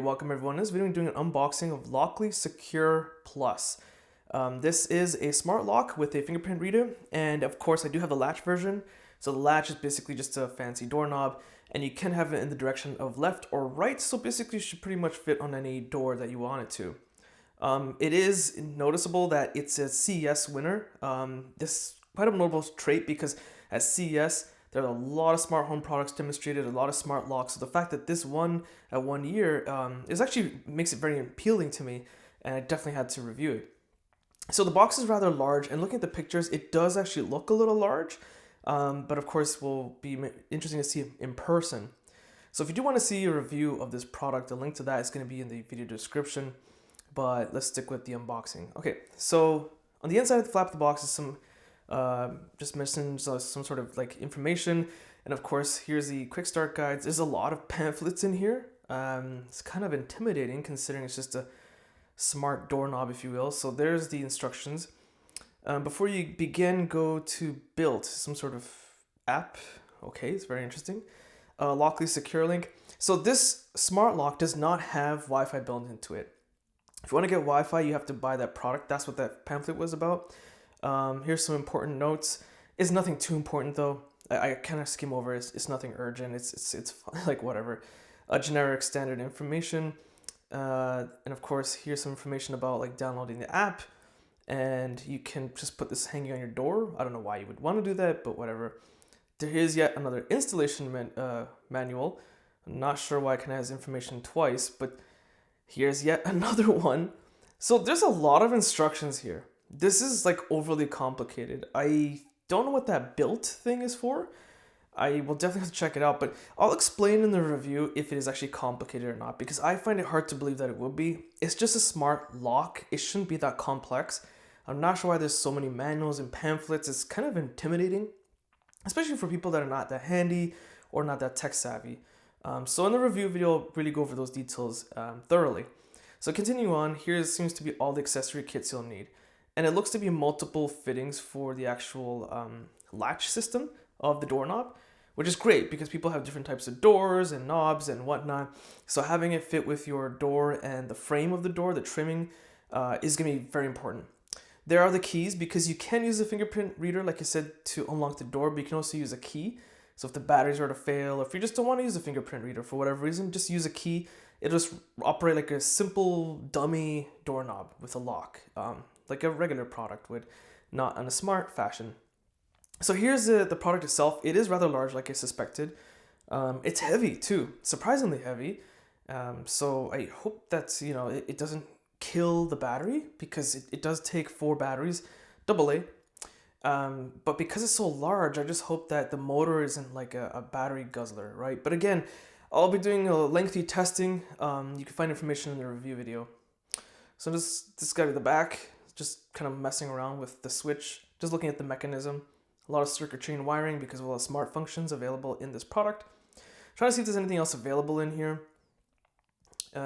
welcome everyone. In this video I'm doing an unboxing of Lockly Secure Plus. This is a smart lock with a fingerprint reader, and of course I do have the latch version. So the latch is basically just a fancy doorknob, and you can have it in the direction of left or right, so basically it should pretty much fit on any door that you want it to. It is noticeable that it's a CES winner. This is quite a notable trait because at CES there are a lot of smart home products demonstrated, a lot of smart locks. So the fact that this won at 1 year is actually makes it very appealing to me, and I definitely had to review it. So the box is rather large, and looking at the pictures, it does actually look a little large, but of course will be interesting to see it in person. So if you do want to see a review of this product, the link to that is going to be in the video description, but let's stick with the unboxing. Okay, so on the inside of the flap of the box is some just missing some sort of like information, and of course here's the quick start guides. There's a lot of pamphlets in here. It's kind of intimidating considering it's just a smart doorknob, if you will. So there's the instructions. Before you begin, go to build some sort of app. Okay, it's very interesting. Lockly Secure Link. So this smart lock does not have Wi-Fi built into it. If you want to get Wi-Fi, you have to buy that product. That's what that pamphlet was about. Here's some important notes. It's nothing too important though. I kind of skim over it. It's nothing urgent. It's like whatever. Generic standard information. And of course, here's some information about like downloading the app. And you can just put this hanging on your door. I don't know why you would want to do that, but whatever. There is yet another installation manual. I'm not sure why it kind of has information twice, but here's yet another one. So there's a lot of instructions here. This is like overly complicated. I don't know what that built thing is for. I will definitely have to check it out, but I'll explain in the review if it is actually complicated or not, because I find it hard to believe that it would be. It's just a smart lock. It shouldn't be that complex. I'm not sure why there's so many manuals and pamphlets. It's kind of intimidating, especially for people that are not that handy or not that tech savvy. So in the review video, I'll really go over those details thoroughly. So continue on, here seems to be all the accessory kits you'll need. And it looks to be multiple fittings for the actual latch system of the doorknob, which is great because people have different types of doors and knobs and whatnot. So having it fit with your door and the frame of the door, the trimming, is going to be very important. There are the keys, because you can use a fingerprint reader, like I said, to unlock the door, but you can also use a key. So if the batteries are to fail, or if you just don't want to use a fingerprint reader for whatever reason, just use a key. It'll just operate like a simple dummy doorknob with a lock, like a regular product would, not in a smart fashion. So here's the product itself. It is rather large, like I suspected. It's heavy too, surprisingly heavy. So I hope that it doesn't kill the battery, because it does take 4 batteries, AA. But because it's so large, I just hope that the motor isn't like a battery guzzler, right? But again, I'll be doing a lengthy testing. You can find information in the review video. So this guy to the back, just kind of messing around with the switch, just looking at the mechanism. A lot of circuit chain wiring because of all the smart functions available in this product. Trying to see if there's anything else available in here.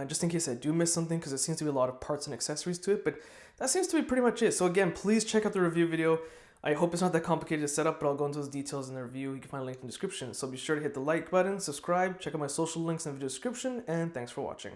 Just in case I do miss something, because there seems to be a lot of parts and accessories to it, but that seems to be pretty much it. So again, please check out the review video. I hope it's not that complicated to set up, but I'll go into those details in the review. You can find a link in the description. So be sure to hit the like button, subscribe, check out my social links in the video description, and thanks for watching.